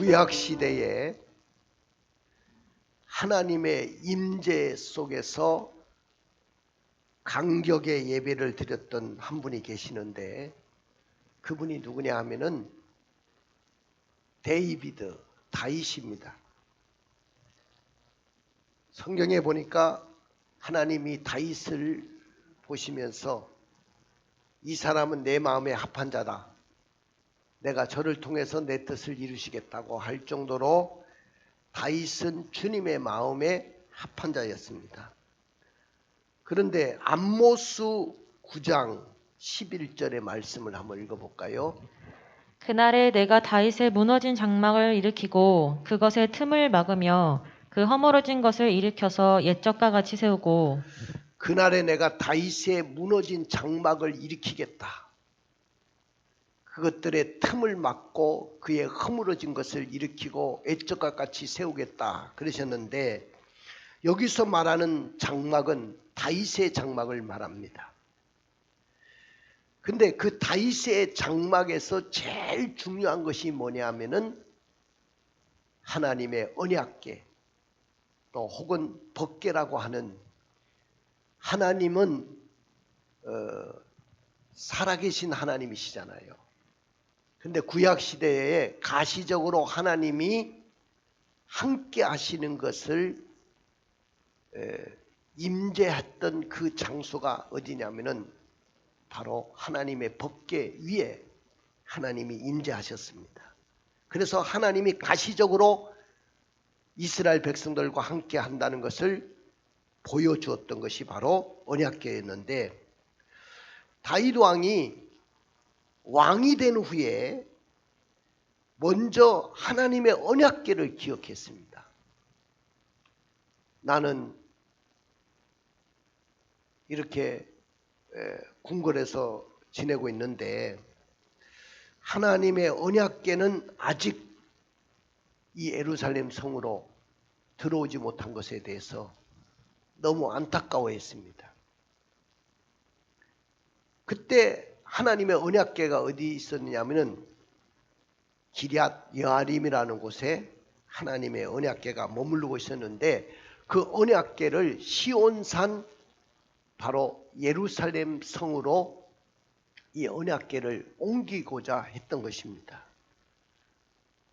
구약 시대에 하나님의 임재 속에서 간격의 예배를 드렸던 한 분이 계시는데 그분이 누구냐 하면은 다윗입니다. 성경에 보니까 하나님이 다윗을 보시면서 이 사람은 내 마음에 합한 자다. 내가 저를 통해서 내 뜻을 이루시겠다고 할 정도로 다윗은 주님의 마음에 합한 자였습니다. 그런데 아모스 9장 11절의 말씀을 한번 읽어볼까요? 그날에 내가 다윗의 무너진 장막을 일으키고 그것의 틈을 막으며 그 허물어진 것을 일으켜서 옛적과 같이 세우고 그날에 내가 다윗의 무너진 장막을 일으키겠다. 그것들의 틈을 막고 그의 허물어진 것을 일으키고 옛적과 같이 세우겠다 그러셨는데 여기서 말하는 장막은 다윗의 장막을 말합니다. 근데 그 다윗의 장막에서 제일 중요한 것이 뭐냐 하면은 하나님의 언약궤 또 혹은 법궤라고 하는 하나님은 살아계신 하나님이시잖아요. 근데 구약 시대에 가시적으로 하나님이 함께 하시는 것을 임재했던 그 장소가 어디냐면은 바로 하나님의 법궤 위에 하나님이 임재하셨습니다. 그래서 하나님이 가시적으로 이스라엘 백성들과 함께 한다는 것을 보여주었던 것이 바로 언약궤였는데 다윗 왕이 된 후에 먼저 하나님의 언약궤를 기억했습니다. 나는 이렇게 궁궐에서 지내고 있는데 하나님의 언약궤는 아직 이 예루살렘 성으로 들어오지 못한 것에 대해서 너무 안타까워했습니다. 그때 하나님의 언약궤가 어디 있었느냐면은 기럇 여아림이라는 곳에 하나님의 언약궤가 머무르고 있었는데 그 언약궤를 시온산 바로 예루살렘 성으로 이 언약궤를 옮기고자 했던 것입니다.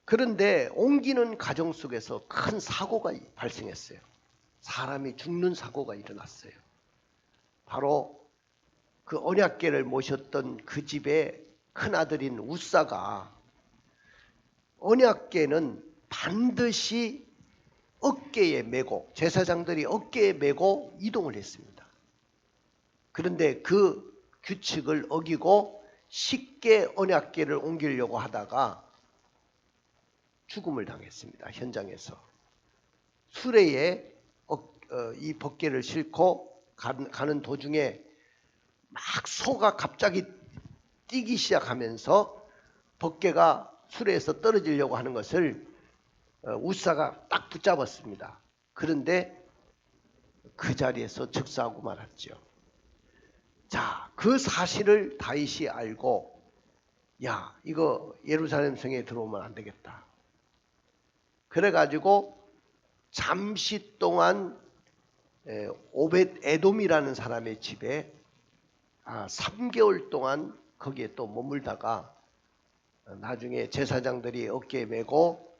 그런데 옮기는 과정 속에서 큰 사고가 발생했어요. 사람이 죽는 사고가 일어났어요. 바로 그 언약궤를 모셨던 그 집의 큰아들인 우사가 언약궤는 반드시 어깨에 메고 제사장들이 어깨에 메고 이동을 했습니다. 그런데 그 규칙을 어기고 쉽게 언약궤를 옮기려고 하다가 죽음을 당했습니다. 현장에서. 수레에 이 법궤를 싣고 가는 도중에 막 소가 갑자기 뛰기 시작하면서 법궤가 수레에서 떨어지려고 하는 것을 우사가 딱 붙잡았습니다. 그런데 그 자리에서 즉사하고 말았죠. 자, 그 사실을 다윗이 알고 야, 이거 예루살렘 성에 들어오면 안 되겠다. 그래가지고 잠시 동안 오벳 에돔이라는 사람의 집에 3개월 동안 거기에 또 머물다가 나중에 제사장들이 어깨에 메고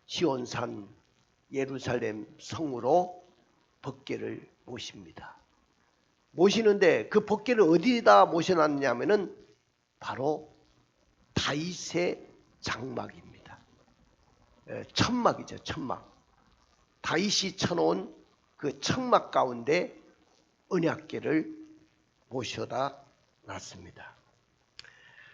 시온산 예루살렘 성으로 법궤를 모십니다. 모시는데 그 법궤를 어디다 모셔놨냐면은 바로 다윗의 장막입니다. 천막이죠, 천막. 다윗이 쳐놓은 그 천막 가운데 언약궤를 모셔다 놨습니다.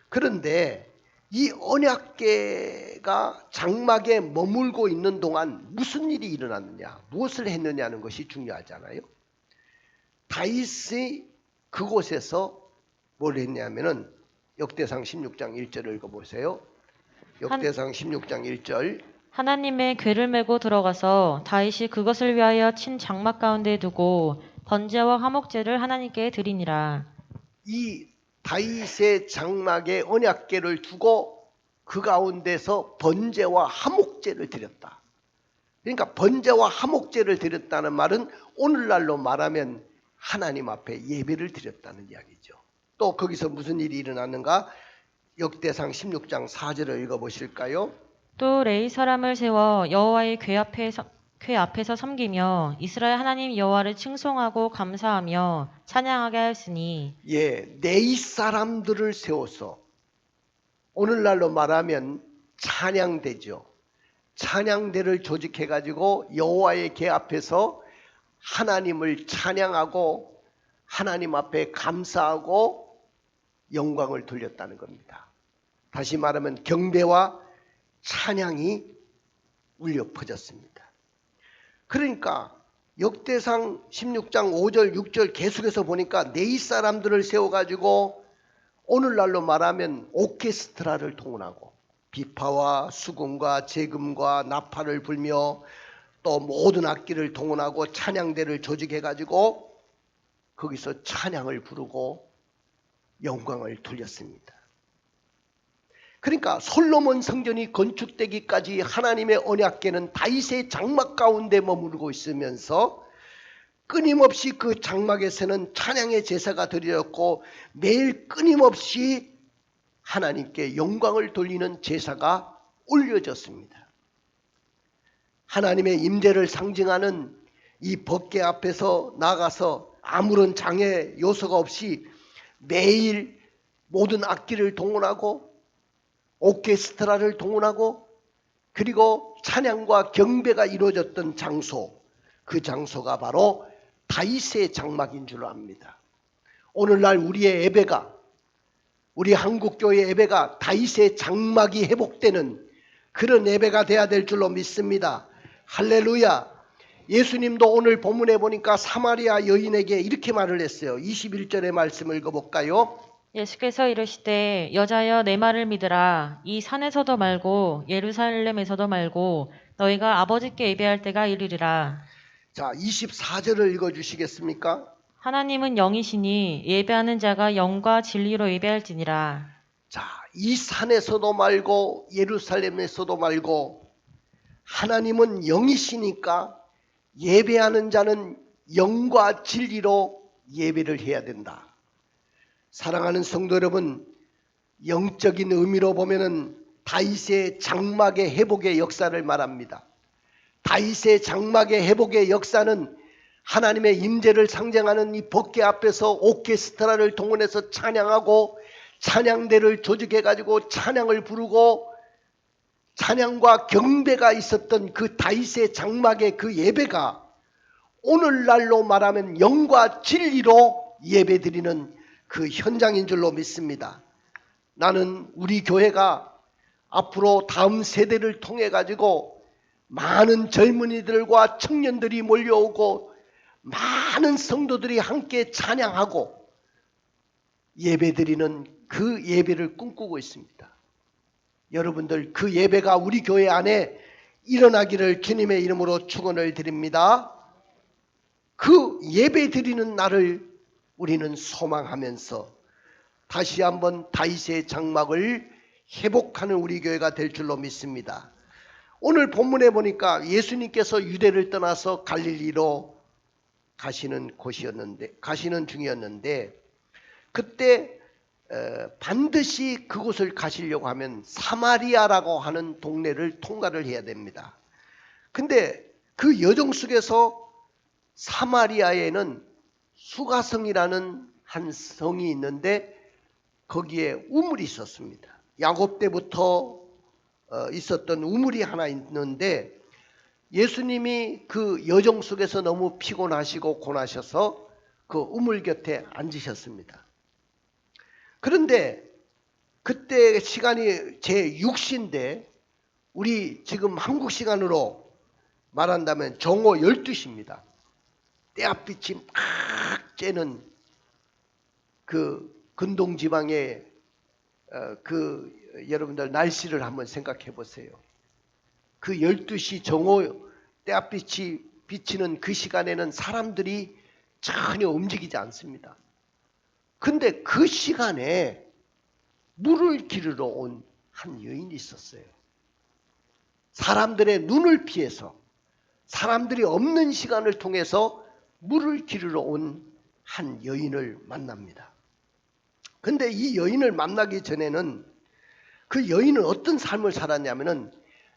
그런데 이 언약궤가 장막에 머물고 있는 동안 무슨 일이 일어났느냐, 무엇을 했느냐는 것이 중요하잖아요. 다윗이 그곳에서 뭘 했냐면은 역대상 16장 1절을 읽어보세요. 역대상 16장 1절. 하나님의 궤를 메고 들어가서 다윗이 그것을 위하여 친 장막 가운데 두고 번제와 화목제를 하나님께 드리니라. 이 다윗의 장막에 언약궤를 두고 그 가운데서 번제와 화목제를 드렸다. 그러니까 번제와 화목제를 드렸다는 말은 오늘날로 말하면 하나님 앞에 예배를 드렸다는 이야기죠. 또 거기서 무슨 일이 일어났는가? 역대상 16장 4절을 읽어보실까요? 또 레위 사람을 세워 여호와의 궤 앞에서 섬기며 이스라엘 하나님 여호와를 칭송하고 감사하며 찬양하게 하였으니 레위 사람들을 세워서 오늘날로 말하면 찬양대죠. 찬양대를 조직해가지고 여호와의 궤 앞에서 하나님을 찬양하고 하나님 앞에 감사하고 영광을 돌렸다는 겁니다. 다시 말하면 경배와 찬양이 울려 퍼졌습니다. 그러니까 역대상 16장 5절 6절 계속해서 보니까 레위 사람들을 세워가지고 오늘날로 말하면 오케스트라를 동원하고 비파와 수금과 재금과 나팔을 불며 또 모든 악기를 동원하고 찬양대를 조직해가지고 거기서 찬양을 부르고 영광을 돌렸습니다. 그러니까 솔로몬 성전이 건축되기까지 하나님의 언약궤는 다윗의 장막 가운데 머무르고 있으면서 끊임없이 그 장막에서는 찬양의 제사가 드려졌고 매일 끊임없이 하나님께 영광을 돌리는 제사가 올려졌습니다. 하나님의 임재를 상징하는 이 법궤 앞에서 나가서 아무런 장애 요소가 없이 매일 모든 악기를 동원하고 오케스트라를 동원하고 그리고 찬양과 경배가 이루어졌던 장소, 그 장소가 바로 다윗의 장막인 줄 압니다. 오늘날 우리의 예배가, 우리 한국교회 예배가 다윗의 장막이 회복되는 그런 예배가 돼야 될 줄로 믿습니다. 할렐루야. 예수님도 오늘 본문에 보니까 사마리아 여인에게 이렇게 말을 했어요. 21절의 말씀을 읽어볼까요? 예수께서 이르시되 여자여 내 말을 믿으라. 이 산에서도 말고 예루살렘에서도 말고 너희가 아버지께 예배할 때가 이르리라. 자, 24절을 읽어주시겠습니까? 하나님은 영이시니 예배하는 자가 영과 진리로 예배할지니라. 자, 이 산에서도 말고 예루살렘에서도 말고 하나님은 영이시니까 예배하는 자는 영과 진리로 예배를 해야 된다. 사랑하는 성도 여러분, 영적인 의미로 보면은 다윗의 장막의 회복의 역사를 말합니다. 다윗의 장막의 회복의 역사는 하나님의 임재를 상징하는 이 법궤 앞에서 오케스트라를 동원해서 찬양하고 찬양대를 조직해가지고 찬양을 부르고 찬양과 경배가 있었던 그 다윗의 장막의 그 예배가 오늘날로 말하면 영과 진리로 예배드리는 그 현장인 줄로 믿습니다. 나는 우리 교회가 앞으로 다음 세대를 통해 가지고 많은 젊은이들과 청년들이 몰려오고 많은 성도들이 함께 찬양하고 예배드리는 그 예배를 꿈꾸고 있습니다. 여러분들 그 예배가 우리 교회 안에 일어나기를 주님의 이름으로 축원을 드립니다. 그 예배드리는 날을 우리는 소망하면서 다시 한번 다윗의 장막을 회복하는 우리 교회가 될 줄로 믿습니다. 오늘 본문에 보니까 예수님께서 유대를 떠나서 갈릴리로 가시는 중이었는데 그때 반드시 그곳을 가시려고 하면 사마리아라고 하는 동네를 통과를 해야 됩니다. 근데 그 여정 속에서 사마리아에는 수가성이라는 한 성이 있는데 거기에 우물이 있었습니다. 야곱 때부터 있었던 우물이 하나 있는데 예수님이 그 여정 속에서 너무 피곤하시고 고나셔서 그 우물 곁에 앉으셨습니다. 그런데 그때 시간이 제6시인데 우리 지금 한국 시간으로 말한다면 정오 12시입니다. 때압빛이 막 쬐는 그 근동지방의 여러분들 날씨를 한번 생각해 보세요. 그 12시 정오 때압빛이 비치는 그 시간에는 사람들이 전혀 움직이지 않습니다. 근데 그 시간에 물을 기르러 온 한 여인이 있었어요. 사람들의 눈을 피해서 사람들이 없는 시간을 통해서 물을 기르러 온 한 여인을 만납니다. 근데 이 여인을 만나기 전에는 그 여인은 어떤 삶을 살았냐면은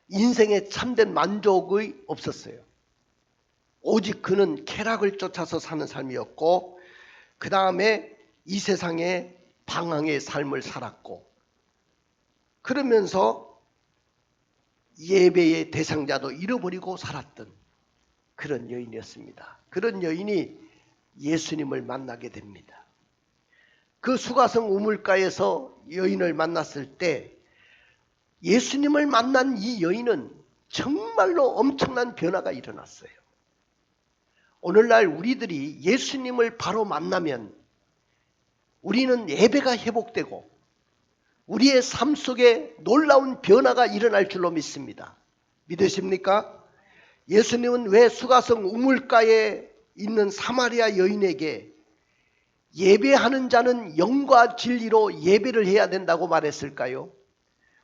인생에 참된 만족이 없었어요. 오직 그는 쾌락을 쫓아서 사는 삶이었고, 그 다음에 이 세상에 방황의 삶을 살았고, 그러면서 예배의 대상자도 잃어버리고 살았던 그런 여인이었습니다. 그런 여인이 예수님을 만나게 됩니다. 그 수가성 우물가에서 여인을 만났을 때 예수님을 만난 이 여인은 정말로 엄청난 변화가 일어났어요. 오늘날 우리들이 예수님을 바로 만나면 우리는 예배가 회복되고 우리의 삶 속에 놀라운 변화가 일어날 줄로 믿습니다. 믿으십니까? 예수님은 왜 수가성 우물가에 있는 사마리아 여인에게 예배하는 자는 영과 진리로 예배를 해야 된다고 말했을까요?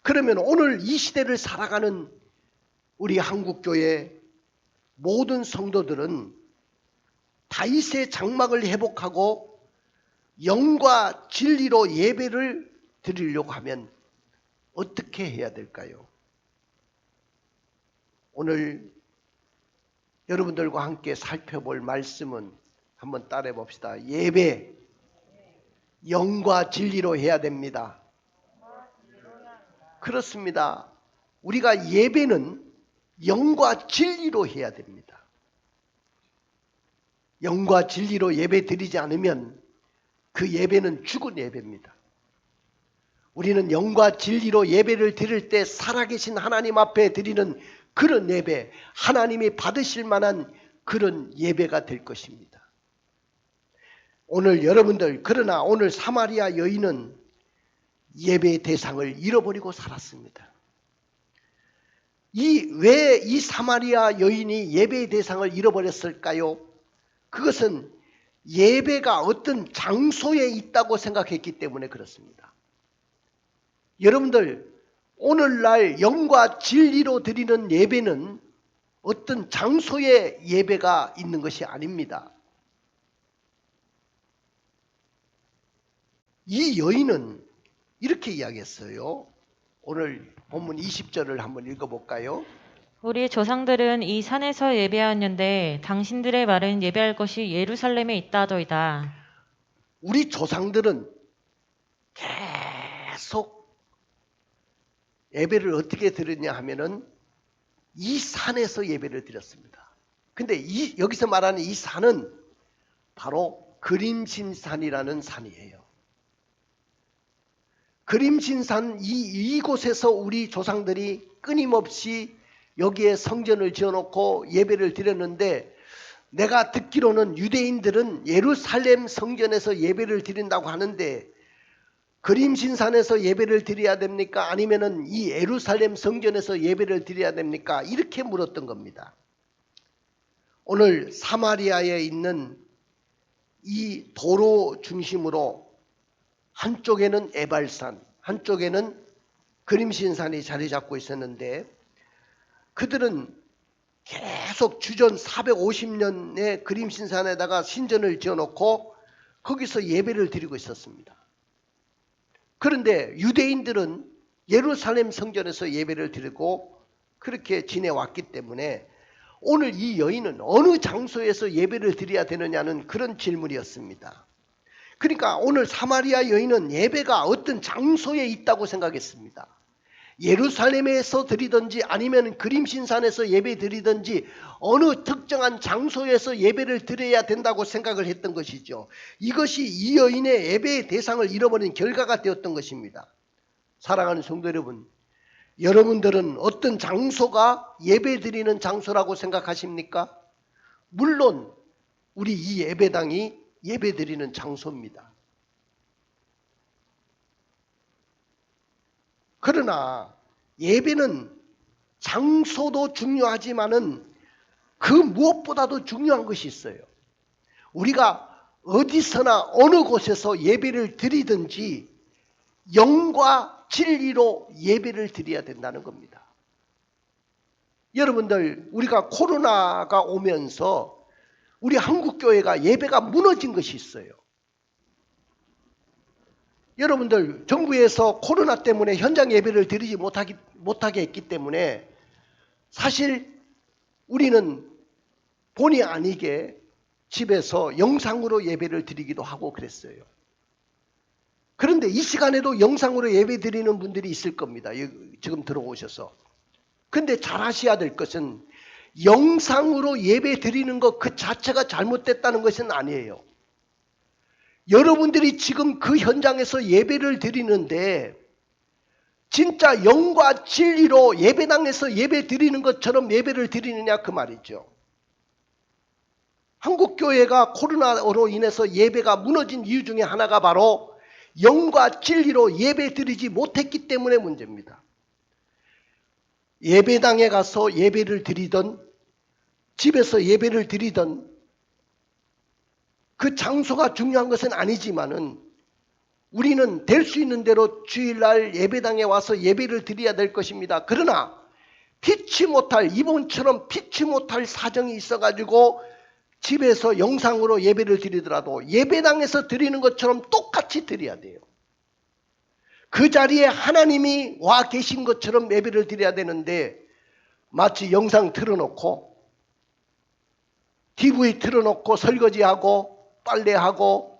그러면 오늘 이 시대를 살아가는 우리 한국교회 모든 성도들은 다윗의 장막을 회복하고 영과 진리로 예배를 드리려고 하면 어떻게 해야 될까요? 오늘 여러분들과 함께 살펴볼 말씀은 한번 따라해 봅시다. 예배, 영과 진리로 해야 됩니다. 그렇습니다. 우리가 예배는 영과 진리로 해야 됩니다. 영과 진리로 예배 드리지 않으면 그 예배는 죽은 예배입니다. 우리는 영과 진리로 예배를 드릴 때 살아계신 하나님 앞에 드리는 그런 예배, 하나님이 받으실 만한 그런 예배가 될 것입니다. 오늘 여러분들, 그러나 오늘 사마리아 여인은 예배의 대상을 잃어버리고 살았습니다. 왜 이 사마리아 여인이 예배의 대상을 잃어버렸을까요? 그것은 예배가 어떤 장소에 있다고 생각했기 때문에 그렇습니다. 여러분들, 오늘날 영과 진리로 드리는 예배는 어떤 장소에 예배가 있는 것이 아닙니다. 이 여인은 이렇게 이야기했어요. 오늘 본문 20절을 한번 읽어볼까요? 우리 조상들은 이 산에서 예배하였는데 당신들의 말은 예배할 것이 예루살렘에 있다더이다. 우리 조상들은 계속 예배를 어떻게 드렸냐 하면은 이 산에서 예배를 드렸습니다. 근데 여기서 말하는 이 산은 바로 그림신산이라는 산이에요. 그림신산 이곳에서 우리 조상들이 끊임없이 여기에 성전을 지어놓고 예배를 드렸는데, 내가 듣기로는 유대인들은 예루살렘 성전에서 예배를 드린다고 하는데 그림신산에서 예배를 드려야 됩니까? 아니면은 이 예루살렘 성전에서 예배를 드려야 됩니까? 이렇게 물었던 겁니다. 오늘 사마리아에 있는 이 도로 중심으로 한쪽에는 에발산, 한쪽에는 그림신산이 자리 잡고 있었는데, 그들은 계속 주전 450년에 그림신산에다가 신전을 지어놓고 거기서 예배를 드리고 있었습니다. 그런데 유대인들은 예루살렘 성전에서 예배를 드리고 그렇게 지내왔기 때문에 오늘 이 여인은 어느 장소에서 예배를 드려야 되느냐는 그런 질문이었습니다. 그러니까 오늘 사마리아 여인은 예배가 어떤 장소에 있다고 생각했습니다. 예루살렘에서 드리든지 아니면 그림신산에서 예배 드리든지 어느 특정한 장소에서 예배를 드려야 된다고 생각을 했던 것이죠. 이것이 이 여인의 예배의 대상을 잃어버린 결과가 되었던 것입니다. 사랑하는 성도 여러분, 여러분들은 어떤 장소가 예배 드리는 장소라고 생각하십니까? 물론 우리 이 예배당이 예배 드리는 장소입니다. 그러나 예배는 장소도 중요하지만은 그 무엇보다도 중요한 것이 있어요. 우리가 어디서나 어느 곳에서 예배를 드리든지 영과 진리로 예배를 드려야 된다는 겁니다. 여러분들, 우리가 코로나가 오면서 우리 한국교회가 예배가 무너진 것이 있어요. 여러분들, 정부에서 코로나 때문에 현장 예배를 드리지 못하게 했기 때문에 사실 우리는 본의 아니게 집에서 영상으로 예배를 드리기도 하고 그랬어요. 그런데 이 시간에도 영상으로 예배 드리는 분들이 있을 겁니다. 지금 들어오셔서. 근데 잘 아셔야 될 것은 영상으로 예배 드리는 것 그 자체가 잘못됐다는 것은 아니에요. 여러분들이 지금 그 현장에서 예배를 드리는데 진짜 영과 진리로 예배당에서 예배 드리는 것처럼 예배를 드리느냐 그 말이죠. 한국교회가 코로나로 인해서 예배가 무너진 이유 중에 하나가 바로 영과 진리로 예배 드리지 못했기 때문에 문제입니다. 예배당에 가서 예배를 드리던 집에서 예배를 드리던 그 장소가 중요한 것은 아니지만은 우리는 될 수 있는 대로 주일날 예배당에 와서 예배를 드려야 될 것입니다. 그러나 피치 못할, 이번처럼 피치 못할 사정이 있어가지고 집에서 영상으로 예배를 드리더라도 예배당에서 드리는 것처럼 똑같이 드려야 돼요. 그 자리에 하나님이 와 계신 것처럼 예배를 드려야 되는데 마치 영상 틀어놓고 TV 틀어놓고 설거지하고 빨래하고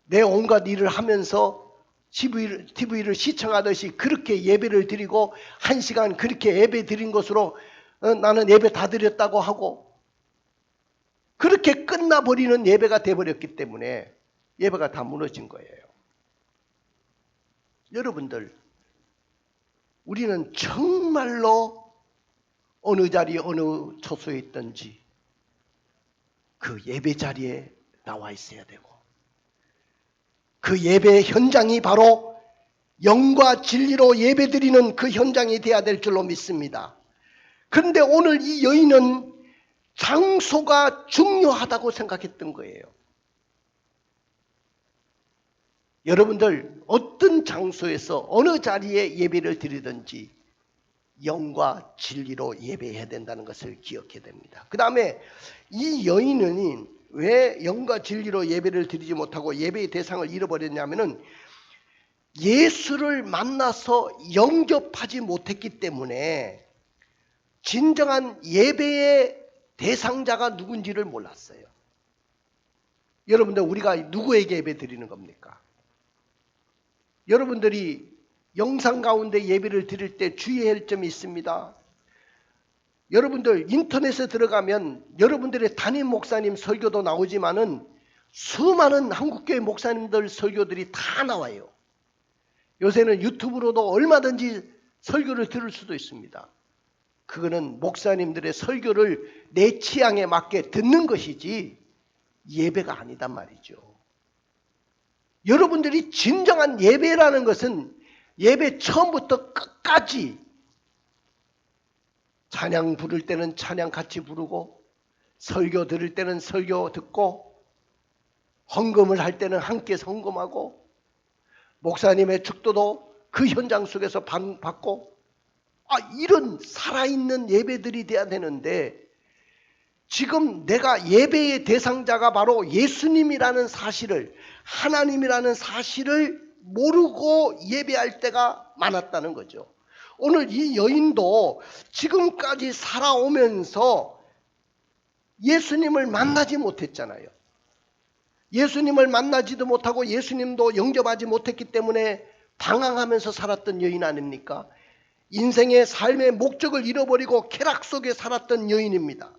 내 온갖 일을 하면서 TV를 시청하듯이 그렇게 예배를 드리고 1시간 그렇게 예배 드린 것으로 나는 예배 다 드렸다고 하고 그렇게 끝나버리는 예배가 돼버렸기 때문에 예배가 다 무너진 거예요. 여러분들, 우리는 정말로 어느 자리 어느 처소에 있든지 그 예배 자리에 나와 있어야 되고 그 예배 현장이 바로 영과 진리로 예배드리는 그 현장이 돼야 될 줄로 믿습니다. 그런데 오늘 이 여인은 장소가 중요하다고 생각했던 거예요. 여러분들, 어떤 장소에서 어느 자리에 예배를 드리든지 영과 진리로 예배해야 된다는 것을 기억해야 됩니다. 그 다음에 이 여인은 왜 영과 진리로 예배를 드리지 못하고 예배의 대상을 잃어버렸냐면은 예수를 만나서 영접하지 못했기 때문에 진정한 예배의 대상자가 누군지를 몰랐어요. 여러분들, 우리가 누구에게 예배 드리는 겁니까? 여러분들이 영상 가운데 예배를 드릴 때 주의해야 할 점이 있습니다. 여러분들 인터넷에 들어가면 여러분들의 담임 목사님 설교도 나오지만은 수많은 한국교회 목사님들 설교들이 다 나와요. 요새는 유튜브로도 얼마든지 설교를 들을 수도 있습니다. 그거는 목사님들의 설교를 내 취향에 맞게 듣는 것이지 예배가 아니단 말이죠. 여러분들이 진정한 예배라는 것은 예배 처음부터 끝까지 찬양 부를 때는 찬양 같이 부르고 설교 들을 때는 설교 듣고 헌금을 할 때는 함께 헌금하고 목사님의 축도도 그 현장 속에서 받고 이런 살아있는 예배들이 돼야 되는데 지금 내가 예배의 대상자가 바로 예수님이라는 사실을 하나님이라는 사실을 모르고 예배할 때가 많았다는 거죠. 오늘 이 여인도 지금까지 살아오면서 예수님을 만나지 못했잖아요. 예수님을 만나지도 못하고 예수님도 영접하지 못했기 때문에 방황하면서 살았던 여인 아닙니까? 인생의 삶의 목적을 잃어버리고 쾌락 속에 살았던 여인입니다.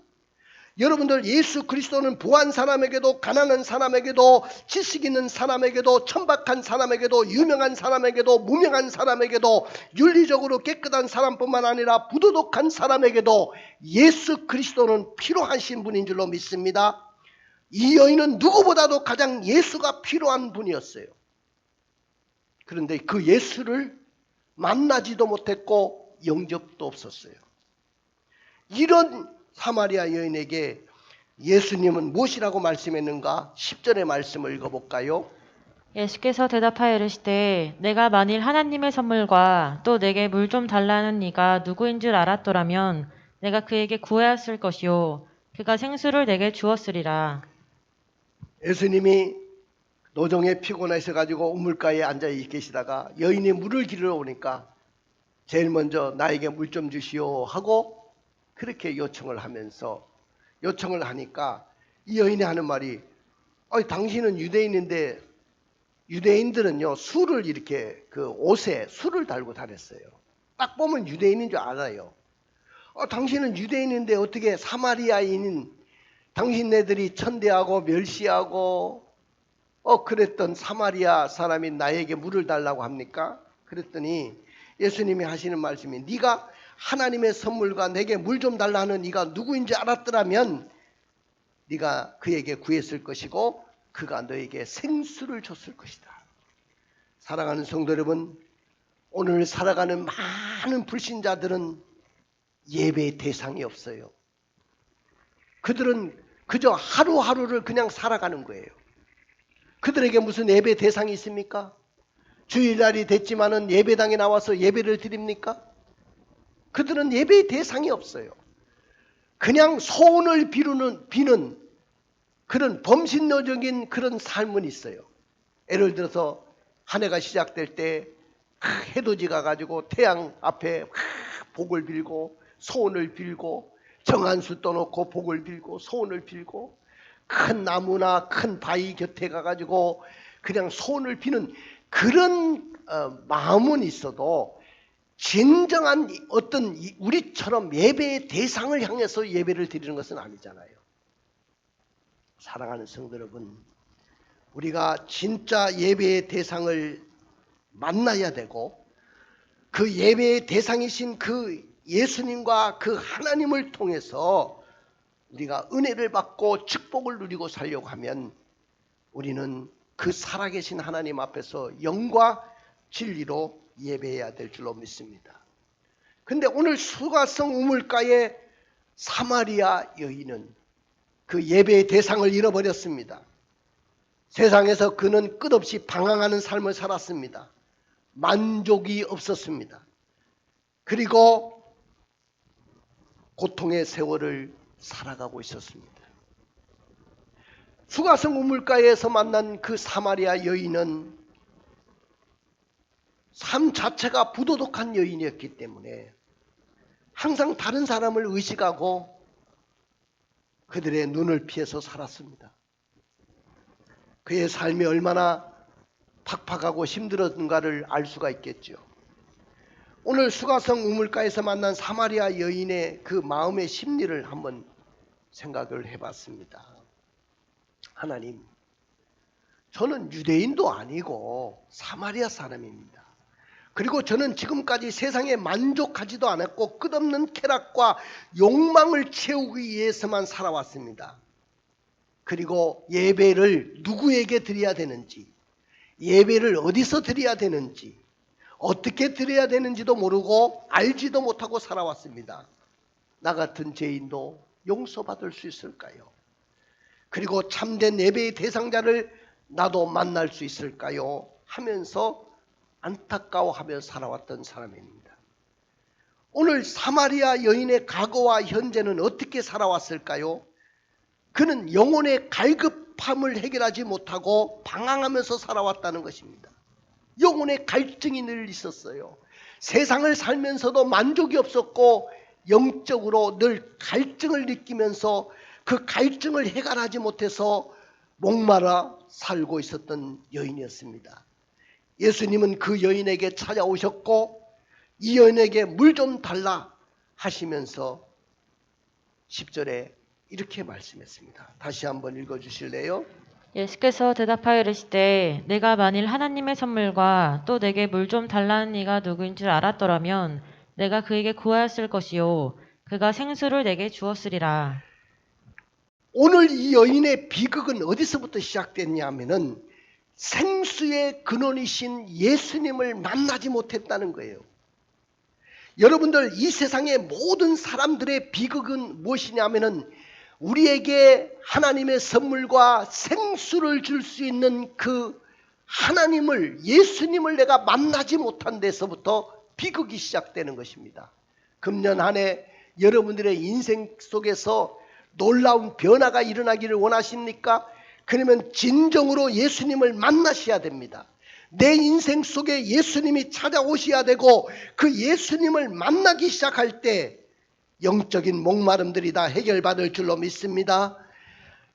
여러분들, 예수 그리스도는 부한 사람에게도 가난한 사람에게도 지식 있는 사람에게도 천박한 사람에게도 유명한 사람에게도 무명한 사람에게도 윤리적으로 깨끗한 사람뿐만 아니라 부도덕한 사람에게도 예수 그리스도는 필요하신 분인 줄로 믿습니다. 이 여인은 누구보다도 가장 예수가 필요한 분이었어요. 그런데 그 예수를 만나지도 못했고 영접도 없었어요. 이런 사마리아 여인에게 예수님은 무엇이라고 말씀했는가? 10절의 말씀을 읽어볼까요? 예수께서 대답하여 이르시되 내가 만일 하나님의 선물과 또 내게 물 좀 달라는 이가 누구인 줄 알았더라면 내가 그에게 구하였을 것이요 그가 생수를 내게 주었으리라. 예수님이 노정에 피곤하셔 가지고 우물가에 앉아 계시다가 여인이 물을 기르러 오니까 제일 먼저 나에게 물 좀 주시오 하고 그렇게 요청을 하니까 이 여인이 하는 말이 당신은 유대인인데 유대인들은요 술을 이렇게 그 옷에 술을 달고 다녔어요. 딱 보면 유대인인 줄 알아요. 당신은 유대인인데 어떻게 사마리아인인 당신네들이 천대하고 멸시하고 그랬던 사마리아 사람이 나에게 물을 달라고 합니까? 그랬더니 예수님이 하시는 말씀이 네가 하나님의 선물과 내게 물 좀 달라는 이가 누구인지 알았더라면 네가 그에게 구했을 것이고 그가 너에게 생수를 줬을 것이다. 사랑하는 성도 여러분, 오늘 살아가는 많은 불신자들은 예배의 대상이 없어요. 그들은 그저 하루하루를 그냥 살아가는 거예요. 그들에게 무슨 예배 대상이 있습니까? 주일날이 됐지만은 예배당에 나와서 예배를 드립니까? 그들은 예배의 대상이 없어요. 그냥 소원을 비는 그런 범신론적인 그런 삶은 있어요. 예를 들어서 한 해가 시작될 때 해돋이가 가지고 태양 앞에 복을 빌고 소원을 빌고 정한수 떠놓고 복을 빌고 소원을 빌고 큰 나무나 큰 바위 곁에 가가지고 그냥 소원을 비는 그런 마음은 있어도 진정한 어떤 우리처럼 예배의 대상을 향해서 예배를 드리는 것은 아니잖아요. 사랑하는 성도 여러분, 우리가 진짜 예배의 대상을 만나야 되고 그 예배의 대상이신 그 예수님과 그 하나님을 통해서 우리가 은혜를 받고 축복을 누리고 살려고 하면 우리는 그 살아계신 하나님 앞에서 영과 진리로 예배해야 될 줄로 믿습니다. 근데 오늘 수가성 우물가의 사마리아 여인은 그 예배의 대상을 잃어버렸습니다. 세상에서 그는 끝없이 방황하는 삶을 살았습니다. 만족이 없었습니다. 그리고 고통의 세월을 살아가고 있었습니다. 수가성 우물가에서 만난 그 사마리아 여인은 삶 자체가 부도덕한 여인이었기 때문에 항상 다른 사람을 의식하고 그들의 눈을 피해서 살았습니다. 그의 삶이 얼마나 팍팍하고 힘들었는가를 알 수가 있겠죠. 오늘 수가성 우물가에서 만난 사마리아 여인의 그 마음의 심리를 한번 생각을 해봤습니다. 하나님, 저는 유대인도 아니고 사마리아 사람입니다. 그리고 저는 지금까지 세상에 만족하지도 않았고 끝없는 쾌락과 욕망을 채우기 위해서만 살아왔습니다. 그리고 예배를 누구에게 드려야 되는지, 예배를 어디서 드려야 되는지, 어떻게 드려야 되는지도 모르고 알지도 못하고 살아왔습니다. 나 같은 죄인도 용서받을 수 있을까요? 그리고 참된 예배의 대상자를 나도 만날 수 있을까요? 하면서 안타까워하며 살아왔던 사람입니다. 오늘 사마리아 여인의 과거와 현재는 어떻게 살아왔을까요? 그는 영혼의 갈급함을 해결하지 못하고 방황하면서 살아왔다는 것입니다. 영혼의 갈증이 늘 있었어요. 세상을 살면서도 만족이 없었고 영적으로 늘 갈증을 느끼면서 그 갈증을 해결하지 못해서 목마라 살고 있었던 여인이었습니다. 예수님은 그 여인에게 찾아오셨고 이 여인에게 물 좀 달라 하시면서 10절에 이렇게 말씀했습니다. 다시 한번 읽어주실래요? 예수께서 대답하여 이르시되 내가 만일 하나님의 선물과 또 내게 물 좀 달라는 이가 누구인 줄 알았더라면 내가 그에게 구하였을 것이요 그가 생수를 내게 주었으리라. 오늘 이 여인의 비극은 어디서부터 시작됐냐면은 생수의 근원이신 예수님을 만나지 못했다는 거예요. 여러분들, 이 세상의 모든 사람들의 비극은 무엇이냐면은 우리에게 하나님의 선물과 생수를 줄 수 있는 그 하나님을, 예수님을 내가 만나지 못한 데서부터 비극이 시작되는 것입니다. 금년 한 해 여러분들의 인생 속에서 놀라운 변화가 일어나기를 원하십니까? 그러면 진정으로 예수님을 만나셔야 됩니다. 내 인생 속에 예수님이 찾아오셔야 되고, 그 예수님을 만나기 시작할 때 영적인 목마름들이 다 해결받을 줄로 믿습니다.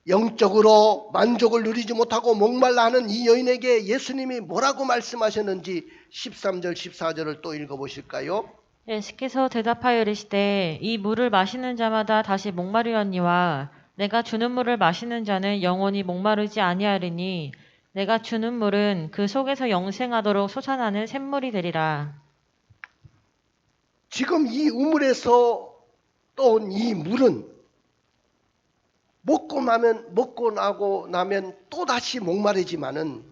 영적으로 만족을 누리지 못하고 목말라 하는 이 여인에게 예수님이 뭐라고 말씀하셨는지 13절 14절을 또 읽어보실까요? 예수께서 대답하여 이르시되 이 물을 마시는 자마다 다시 목마르려니와 내가 주는 물을 마시는 자는 영원히 목마르지 아니하리니 내가 주는 물은 그 속에서 영생하도록 솟아나는 샘물이 되리라. 지금 이 우물에서 떠온 이 물은 먹고 나고 나면 또다시 목마르지만은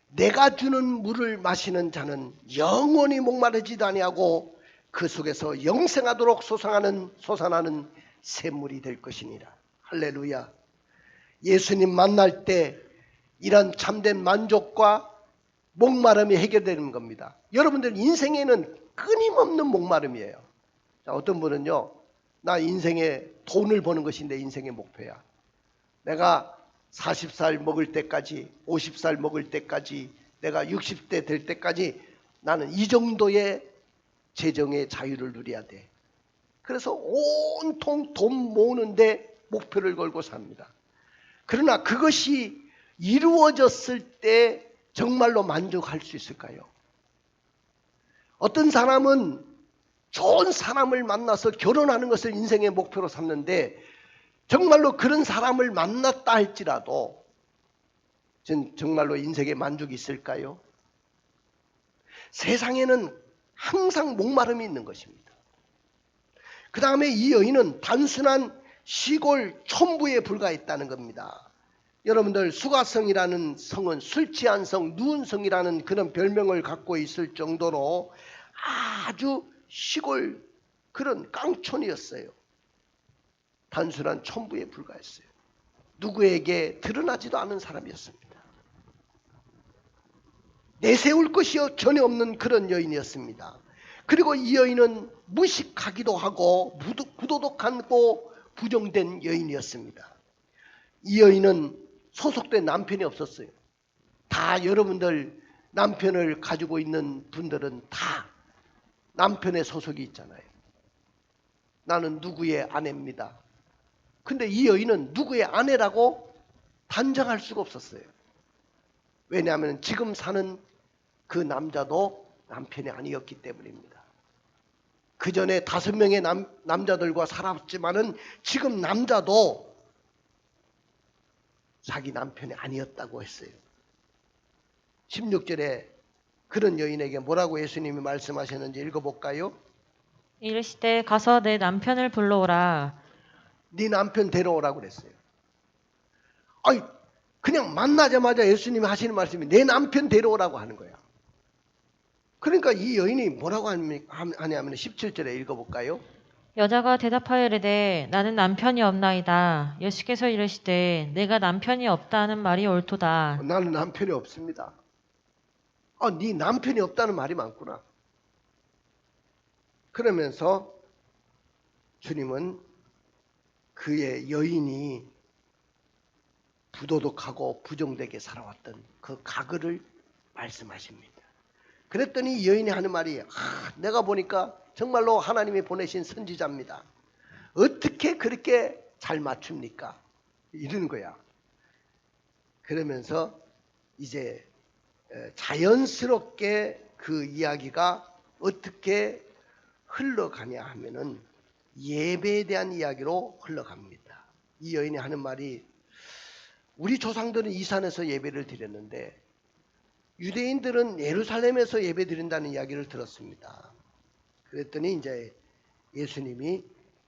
내가 주는 물을 마시는 자는 영원히 목마르지도 아니하고 그 속에서 영생하도록 솟아나는 샘물이 될 것이니라. 할렐루야. 예수님 만날 때 이런 참된 만족과 목마름이 해결되는 겁니다. 여러분들 인생에는 끊임없는 목마름이에요. 자, 어떤 분은요, 나 인생에 돈을 버는 것이 내 인생의 목표야. 내가 40살 먹을 때까지, 50살 먹을 때까지, 내가 60대 될 때까지 나는 이 정도의 재정의 자유를 누려야 돼. 그래서 온통 돈 모으는데 목표를 걸고 삽니다. 그러나 그것이 이루어졌을 때 정말로 만족할 수 있을까요? 어떤 사람은 좋은 사람을 만나서 결혼하는 것을 인생의 목표로 삼는데 정말로 그런 사람을 만났다 할지라도 정말로 인생에 만족이 있을까요? 세상에는 항상 목마름이 있는 것입니다. 그 다음에 이 여인은 단순한 시골 촌부에 불과했다는 겁니다. 여러분들 수가성이라는 성은 술 취한 성, 누운 성이라는 그런 별명을 갖고 있을 정도로 아주 시골 그런 깡촌이었어요. 단순한 촌부에 불과했어요. 누구에게 드러나지도 않은 사람이었습니다. 내세울 것이 전혀 없는 그런 여인이었습니다. 그리고 이 여인은 무식하기도 하고 부도덕하고 부정된 여인이었습니다. 이 여인은 소속된 남편이 없었어요. 다 여러분들 남편을 가지고 있는 분들은 다 남편의 소속이 있잖아요. 나는 누구의 아내입니다. 근데 이 여인은 누구의 아내라고 단정할 수가 없었어요. 왜냐하면 지금 사는 그 남자도 남편이 아니었기 때문입니다. 그 전에 5명의 남자들과 살았지만은 지금 남자도 자기 남편이 아니었다고 했어요. 16절에 그런 여인에게 뭐라고 예수님이 말씀하셨는지 읽어볼까요? 이르시되 가서 내 남편을 불러오라. 네 남편 데려오라고 그랬어요. 아니, 그냥 만나자마자 예수님이 하시는 말씀이 내 남편 데려오라고 하는 거야. 그러니까 이 여인이 뭐라고 하냐면 17절에 읽어볼까요? 여자가 대답하여 이르되 나는 남편이 없나이다. 예수께서 이르시되 내가 남편이 없다는 말이 옳도다. 나는 남편이 없습니다. 네 남편이 없다는 말이 많구나. 그러면서 주님은 그의 여인이 부도덕하고 부정되게 살아왔던 그 과거를 말씀하십니다. 그랬더니 여인이 하는 말이 내가 보니까 정말로 하나님이 보내신 선지자입니다. 어떻게 그렇게 잘 맞춥니까? 이러는 거야. 그러면서 이제 자연스럽게 그 이야기가 어떻게 흘러가냐 하면은 예배에 대한 이야기로 흘러갑니다. 이 여인이 하는 말이 우리 조상들은 이 산에서 예배를 드렸는데 유대인들은 예루살렘에서 예배 드린다는 이야기를 들었습니다. 그랬더니 이제 예수님이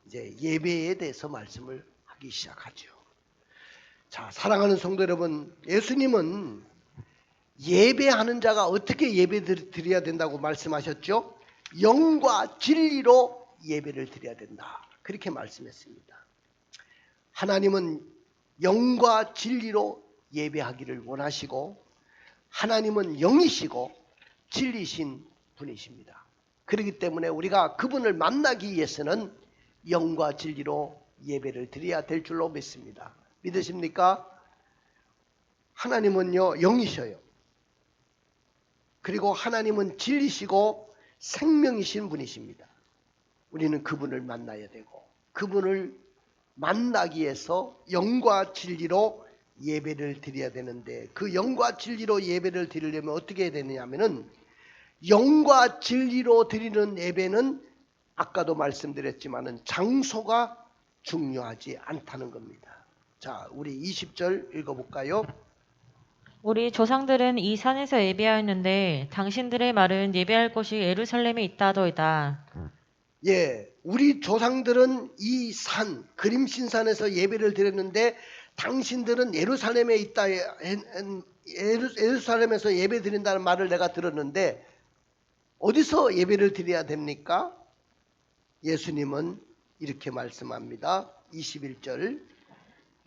이제 예배에 대해서 말씀을 하기 시작하죠. 자, 사랑하는 성도 여러분, 예수님은 예배하는 자가 어떻게 예배 드려야 된다고 말씀하셨죠? 영과 진리로 예배를 드려야 된다. 그렇게 말씀했습니다. 하나님은 영과 진리로 예배하기를 원하시고 하나님은 영이시고 진리신 분이십니다. 그렇기 때문에 우리가 그분을 만나기 위해서는 영과 진리로 예배를 드려야 될 줄로 믿습니다. 믿으십니까? 하나님은요 영이셔요. 그리고 하나님은 진리시고 생명이신 분이십니다. 우리는 그분을 만나야 되고 그분을 만나기 위해서 영과 진리로 예배를 드려야 되는데 그 영과 진리로 예배를 드리려면 어떻게 해야 되느냐면은 영과 진리로 드리는 예배는 아까도 말씀드렸지만은 장소가 중요하지 않다는 겁니다. 자, 우리 20절 읽어볼까요? 우리 조상들은 이 산에서 예배하였는데 당신들의 말은 예배할 곳이 예루살렘에 있다도이다. 예, 우리 조상들은 이 산, 그림신산에서 예배를 드렸는데 당신들은 예루살렘에 있다, 예루살렘에서 예배 드린다는 말을 내가 들었는데 어디서 예배를 드려야 됩니까? 예수님은 이렇게 말씀합니다. 21절.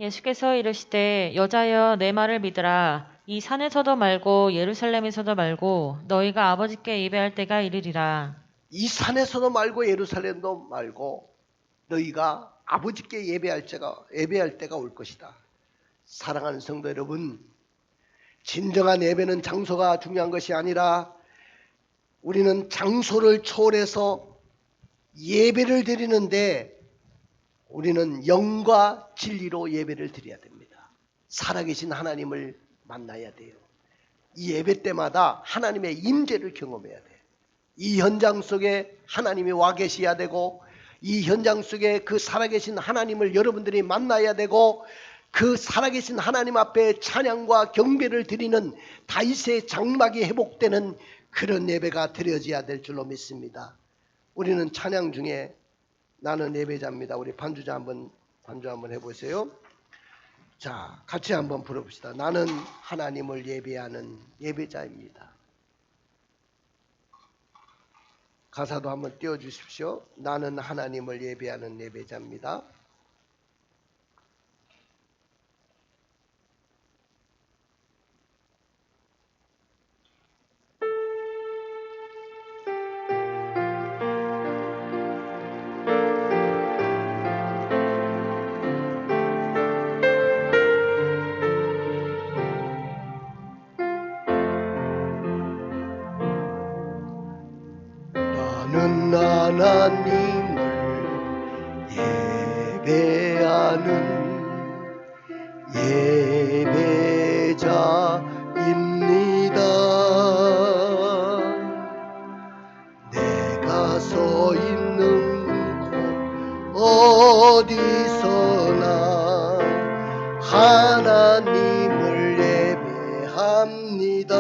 예수께서 이르시되 여자여 내 말을 믿으라. 이 산에서도 말고 예루살렘에서도 말고 너희가 아버지께 예배할 때가 이르리라. 이 산에서도 말고 예루살렘도 말고 너희가 아버지께 예배할 때가 올 것이다. 사랑하는 성도 여러분, 진정한 예배는 장소가 중요한 것이 아니라 우리는 장소를 초월해서 예배를 드리는데 우리는 영과 진리로 예배를 드려야 됩니다. 살아계신 하나님을 만나야 돼요. 이 예배 때마다 하나님의 임재를 경험해야 돼요. 이 현장 속에 하나님이 와 계셔야 되고 이 현장 속에 그 살아계신 하나님을 여러분들이 만나야 되고 그 살아계신 하나님 앞에 찬양과 경배를 드리는 다윗의 장막이 회복되는 그런 예배가 드려져야 될 줄로 믿습니다. 우리는 찬양 중에 나는 예배자입니다. 우리 반주 한번 해보세요. 자, 같이 한번 불러봅시다. 나는 하나님을 예배하는 예배자입니다. 가사도 한번 띄워주십시오. 나는 하나님을 예배하는 예배자입니다. 나는 하나님을 예배하는 예배자입니다. 내가 서 있는 곳 어디서나 하나님을 예배합니다.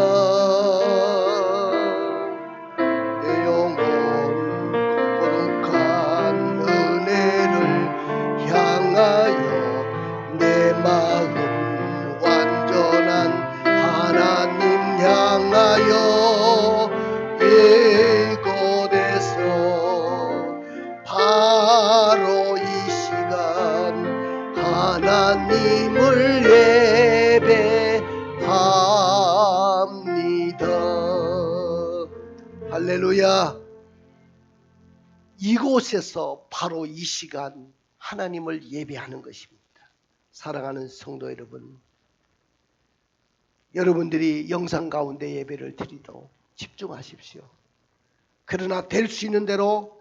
내 마음 완전한 하나님 향하여 이곳에서 바로 이 시간 하나님을 예배합니다. 할렐루야. 이곳에서 바로 이 시간 하나님을 예배하는 것입니다. 사랑하는 성도 여러분, 여러분들이 영상 가운데 예배를 드리도록 집중하십시오. 그러나 될 수 있는 대로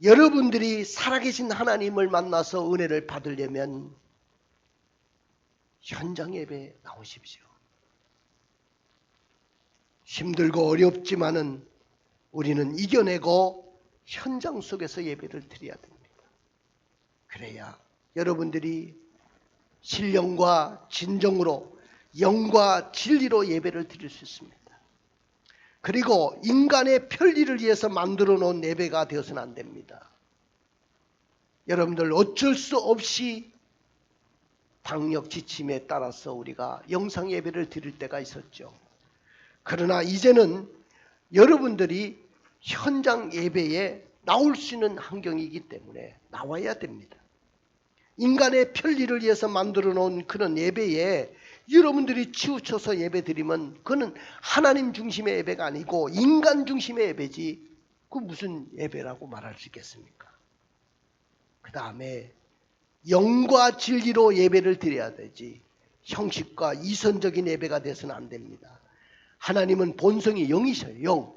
여러분들이 살아계신 하나님을 만나서 은혜를 받으려면 현장 예배에 나오십시오. 힘들고 어렵지만은 우리는 이겨내고 현장 속에서 예배를 드려야 됩니다. 그래야 여러분들이 신령과 진정으로 영과 진리로 예배를 드릴 수 있습니다. 그리고 인간의 편리를 위해서 만들어 놓은 예배가 되어서는 안 됩니다. 여러분들 어쩔 수 없이 당력 지침에 따라서 우리가 영상 예배를 드릴 때가 있었죠. 그러나 이제는 여러분들이 현장 예배에 나올 수 있는 환경이기 때문에 나와야 됩니다. 인간의 편리를 위해서 만들어 놓은 그런 예배에 여러분들이 치우쳐서 예배 드리면 그는 하나님 중심의 예배가 아니고 인간 중심의 예배지 그 무슨 예배라고 말할 수 있겠습니까? 그 다음에 영과 진리로 예배를 드려야 되지 형식과 이선적인 예배가 돼서는 안 됩니다. 하나님은 본성이 영이셔요. 영.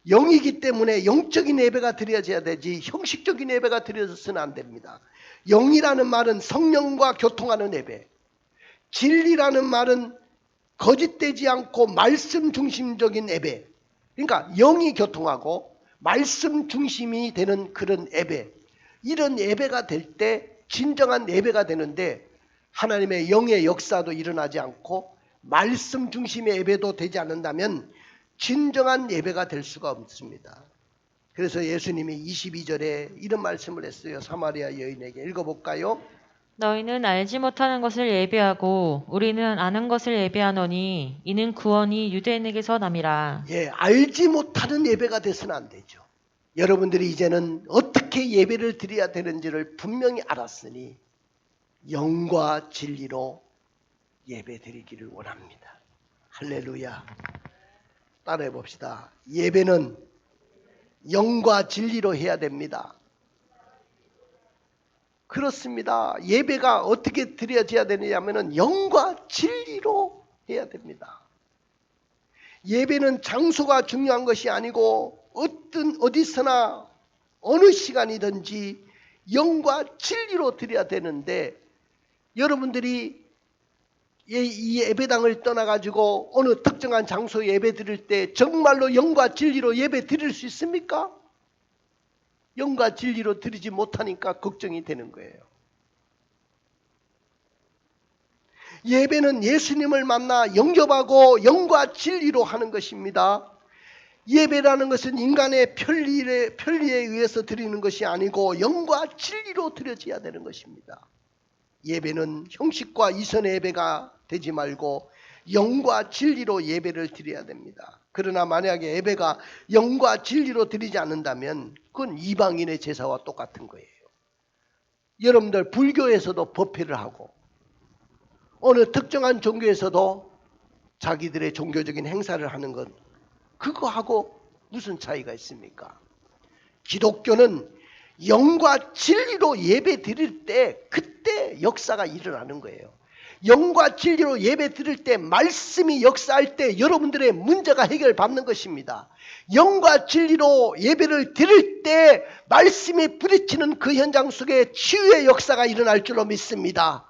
영이기 때문에 영적인 예배가 드려져야 되지 형식적인 예배가 드려져서는 안 됩니다. 영이라는 말은 성령과 교통하는 예배, 진리라는 말은 거짓되지 않고 말씀 중심적인 예배, 그러니까 영이 교통하고 말씀 중심이 되는 그런 예배, 이런 예배가 될 때 진정한 예배가 되는데 하나님의 영의 역사도 일어나지 않고 말씀 중심의 예배도 되지 않는다면 진정한 예배가 될 수가 없습니다. 그래서 예수님이 22절에 이런 말씀을 했어요. 사마리아 여인에게 읽어볼까요? 너희는 알지 못하는 것을 예배하고 우리는 아는 것을 예배하노니 이는 구원이 유대인에게서 남이라. 예, 알지 못하는 예배가 돼서는 안 되죠. 여러분들이 이제는 어떻게 예배를 드려야 되는지를 분명히 알았으니 영과 진리로 예배 드리기를 원합니다. 할렐루야. 따라해 봅시다. 예배는 영과 진리로 해야 됩니다. 그렇습니다. 예배가 어떻게 드려져야 되느냐면 영과 진리로 해야 됩니다. 예배는 장소가 중요한 것이 아니고 어디서나 어느 시간이든지 영과 진리로 드려야 되는데 여러분들이 이 예배당을 떠나가지고 어느 특정한 장소에 예배 드릴 때 정말로 영과 진리로 예배 드릴 수 있습니까? 영과 진리로 드리지 못하니까 걱정이 되는 거예요. 예배는 예수님을 만나 영접하고 영과 진리로 하는 것입니다. 예배라는 것은 인간의 편리에 의해서 드리는 것이 아니고 영과 진리로 드려져야 되는 것입니다. 예배는 형식과 이선의 예배가 되지 말고 영과 진리로 예배를 드려야 됩니다. 그러나 만약에 예배가 영과 진리로 드리지 않는다면 그건 이방인의 제사와 똑같은 거예요. 여러분들 불교에서도 법회를 하고 어느 특정한 종교에서도 자기들의 종교적인 행사를 하는 것 그거하고 무슨 차이가 있습니까? 기독교는 영과 진리로 예배 드릴 때 그때 역사가 일어나는 거예요. 영과 진리로 예배 드릴 때 말씀이 역사할 때 여러분들의 문제가 해결받는 것입니다. 영과 진리로 예배를 드릴 때 말씀이 부딪히는 그 현장 속에 치유의 역사가 일어날 줄로 믿습니다.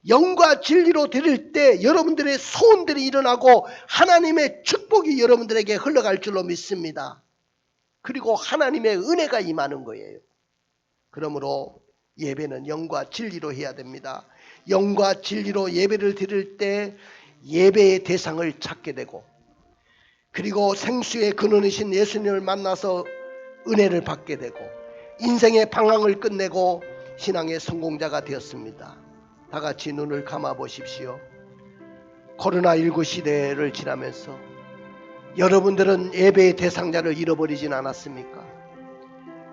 영과 진리로 드릴 때 여러분들의 소원들이 일어나고 하나님의 축복이 여러분들에게 흘러갈 줄로 믿습니다. 그리고 하나님의 은혜가 임하는 거예요. 그러므로 예배는 영과 진리로 해야 됩니다. 영과 진리로 예배를 드릴 때 예배의 대상을 찾게 되고 그리고 생수의 근원이신 예수님을 만나서 은혜를 받게 되고 인생의 방황을 끝내고 신앙의 성공자가 되었습니다. 다 같이 눈을 감아 보십시오. 코로나19 시대를 지나면서 여러분들은 예배의 대상자를 잃어버리진 않았습니까?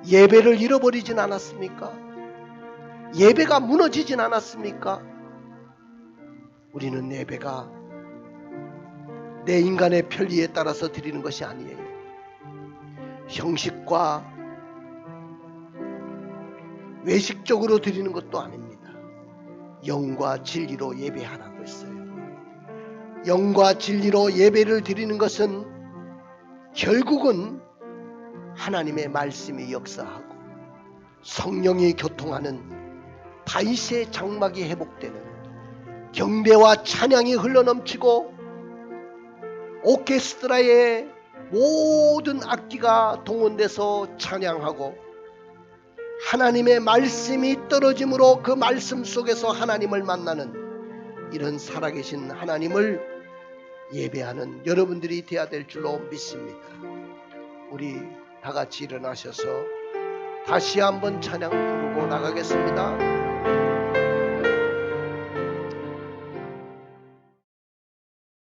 예배를 잃어버리진 않았습니까? 예배가 무너지진 않았습니까? 우리는 예배가 내 인간의 편리에 따라서 드리는 것이 아니에요. 형식과 외식적으로 드리는 것도 아닙니다. 영과 진리로 예배하라고 했어요. 영과 진리로 예배를 드리는 것은 결국은 하나님의 말씀이 역사하고 성령이 교통하는 다윗의 장막이 회복되는 경배와 찬양이 흘러넘치고 오케스트라의 모든 악기가 동원돼서 찬양하고 하나님의 말씀이 떨어짐으로 그 말씀 속에서 하나님을 만나는 이런 살아계신 하나님을 예배하는 여러분들이 되어야 될 줄로 믿습니다. 우리 다 같이 일어나셔서 다시 한번 찬양 부르고 나가겠습니다.